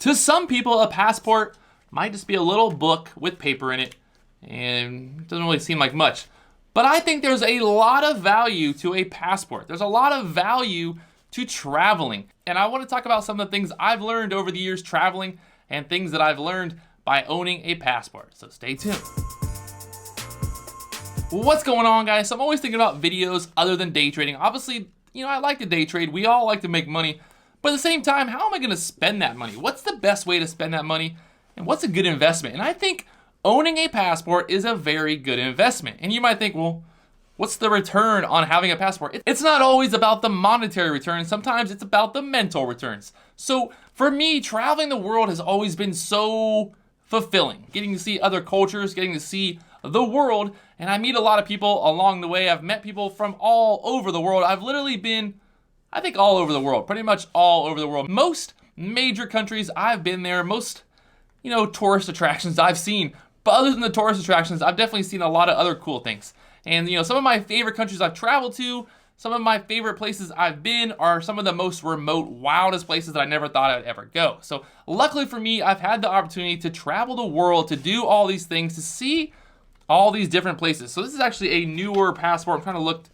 To some people, a passport might just be a little book with paper in it, and it doesn't really seem like much. But I think there's a lot of value to a passport. There's a lot of value to traveling. And I want to talk about some of the things I've learned over the years traveling and things that I've learned by owning a passport. So stay tuned. What's going on, guys? So I'm always thinking about videos other than day trading. Obviously, I like to day trade. We all like to make money. But at the same time, how am I going to spend that money? What's the best way to spend that money? And what's a good investment? And I think owning a passport is a very good investment. And you might think, well, what's the return on having a passport? It's not always about the monetary return. Sometimes it's about the mental returns. So for me, traveling the world has always been so fulfilling. Getting to see other cultures, getting to see the world. And I meet a lot of people along the way. I've met people from all over the world. I've literally been, I think, all over the world. Pretty much all over the world. Most major countries I've been there. Most, tourist attractions I've seen. But other than the tourist attractions, I've definitely seen a lot of other cool things. And, some of my favorite countries I've traveled to, some of my favorite places I've been are some of the most remote, wildest places that I never thought I'd ever go. So luckily for me, I've had the opportunity to travel the world, to do all these things, to see all these different places. So this is actually a newer passport. I'm trying to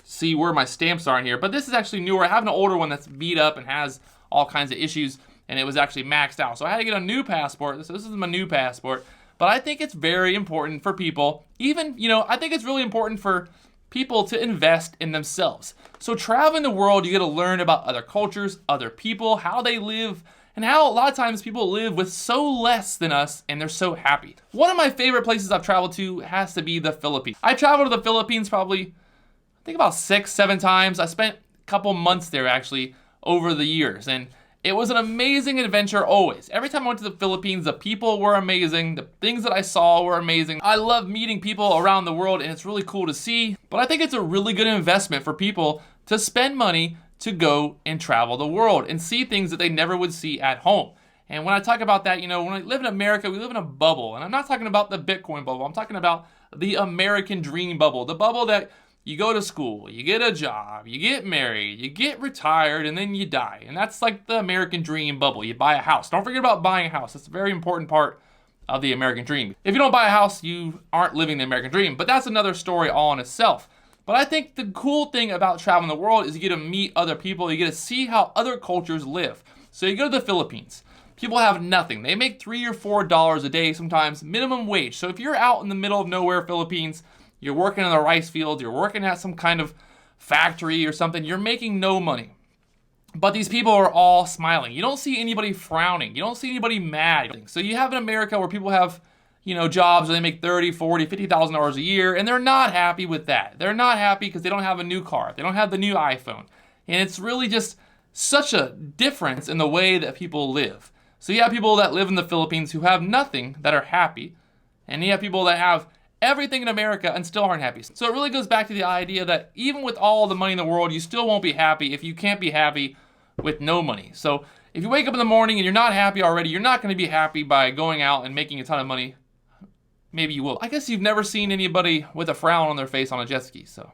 see where my stamps are in here. But this is actually newer. I have an older one that's beat up and has all kinds of issues, and it was actually maxed out. So I had to get a new passport. So this is my new passport. But I think it's very important for people, I think it's really important for people to invest in themselves. So traveling the world, you get to learn about other cultures, other people, how they live, and how a lot of times people live with so less than us and they're so happy. One of my favorite places I've traveled to has to be the Philippines. I traveled to the Philippines probably, I think about 6-7 times. I spent a couple months there actually over the years, and it was an amazing adventure always. Every time I went to the Philippines, the people were amazing. The things that I saw were amazing. I love meeting people around the world, and it's really cool to see. But I think it's a really good investment for people to spend money to go and travel the world and see things that they never would see at home. And when I talk about that, when we live in America, we live in a bubble. And I'm not talking about the Bitcoin bubble. I'm talking about the American dream bubble. The bubble that you go to school, you get a job, you get married, you get retired, and then you die. And that's like the American dream bubble. You buy a house. Don't forget about buying a house. That's a very important part of the American dream. If you don't buy a house, you aren't living the American dream. But that's another story all in itself. But I think the cool thing about traveling the world is you get to meet other people. You get to see how other cultures live. So you go to the Philippines. People have nothing. They make $3 or $4 a day, sometimes minimum wage. So if you're out in the middle of nowhere, Philippines, you're working in the rice field, you're working at some kind of factory or something, you're making no money. But these people are all smiling. You don't see anybody frowning. You don't see anybody mad. So you have in America where people have, jobs where they make $30, $40, $50,000 a year, and they're not happy with that. They're not happy because they don't have a new car. They don't have the new iPhone. And it's really just such a difference in the way that people live. So you have people that live in the Philippines who have nothing that are happy, and you have people that have everything in America and still aren't happy. So it really goes back to the idea that even with all the money in the world, you still won't be happy if you can't be happy with no money. So if you wake up in the morning and you're not happy already, you're not going to be happy by going out and making a ton of money. Maybe you will. I guess you've never seen anybody with a frown on their face on a jet ski, so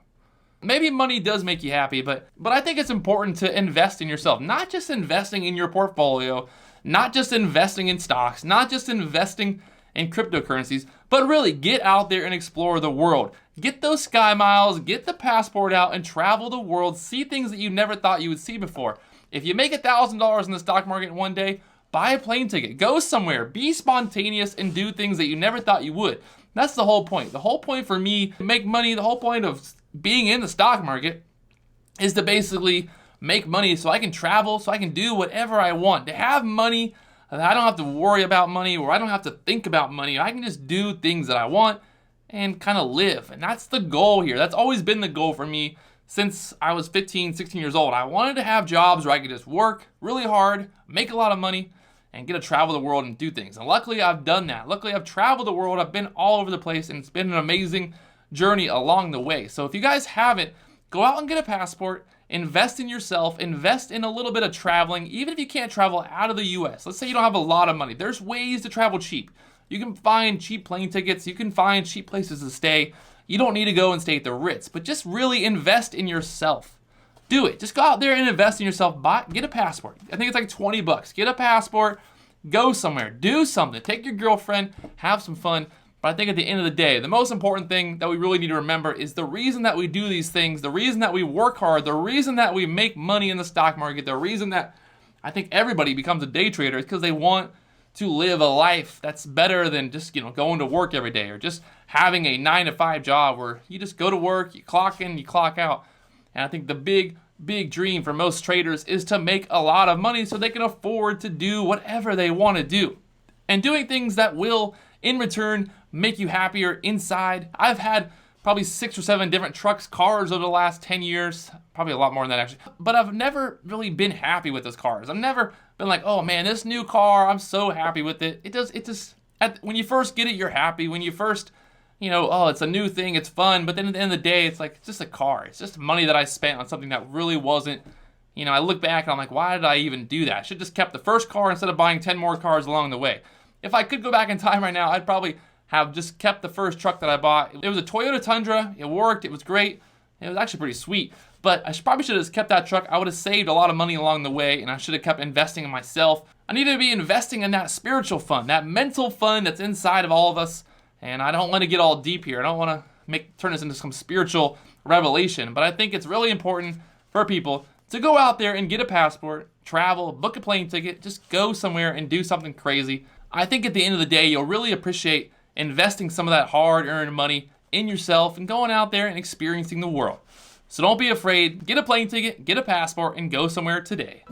maybe money does make you happy, but I think it's important to invest in yourself. Not just investing in your portfolio, not just investing in stocks, not just investing in cryptocurrencies, but really get out there and explore the world. Get those sky miles, get the passport out, and travel the world. See things that you never thought you would see before. If you make $1,000 in the stock market in one day, buy a plane ticket. Go somewhere. Be spontaneous and do things that you never thought you would. That's the whole point. The whole point for me to make money, the whole point of being in the stock market is to basically make money so I can travel, so I can do whatever I want. To have money, I don't have to worry about money, or I don't have to think about money. I can just do things that I want and kind of live. And that's the goal here. That's always been the goal for me since I was 15, 16 years old. I wanted to have jobs where I could just work really hard, make a lot of money, and get to travel the world and do things. And luckily I've done that. Luckily I've traveled the world. I've been all over the place, and it's been an amazing journey along the way. So if you guys haven't, go out and get a passport. Invest in yourself, invest in a little bit of traveling, even if you can't travel out of the US. Let's say you don't have a lot of money. There's ways to travel cheap. You can find cheap plane tickets, you can find cheap places to stay. You don't need to go and stay at the Ritz, but just really invest in yourself. Do it. Just go out there and invest in yourself. Get a passport. I think it's like $20. Get a passport go somewhere, do something, take your girlfriend, have some fun. But I think at the end of the day, the most important thing that we really need to remember is the reason that we do these things, the reason that we work hard, the reason that we make money in the stock market, the reason that I think everybody becomes a day trader is because they want to live a life that's better than just, going to work every day or just having a 9-to-5 job where you just go to work, you clock in, you clock out. And I think the big dream for most traders is to make a lot of money so they can afford to do whatever they want to do. And doing things that will, in return, make you happier inside. I've had probably 6 or 7 different trucks, cars over the last 10 years. Probably a lot more than that, actually. But I've never really been happy with those cars. I've never been like, oh man, this new car, I'm so happy with it. When you first get it, you're happy. When you first, oh, it's a new thing, it's fun. But then at the end of the day, it's like, it's just a car. It's just money that I spent on something that really wasn't, I look back and I'm like, why did I even do that? I should have just kept the first car instead of buying 10 more cars along the way. If I could go back in time right now, I'd probably have just kept the first truck that I bought. It was a Toyota Tundra. It worked. It was great. It was actually pretty sweet. But I probably should have just kept that truck. I would have saved a lot of money along the way, and I should have kept investing in myself. I need to be investing in that spiritual fun, that mental fun that's inside of all of us. And I don't want to get all deep here. I don't want to turn this into some spiritual revelation. But I think it's really important for people to go out there and get a passport, travel, book a plane ticket, just go somewhere and do something crazy. I think at the end of the day, you'll really appreciate investing some of that hard-earned money in yourself and going out there and experiencing the world. So don't be afraid. Get a plane ticket, get a passport, and go somewhere today.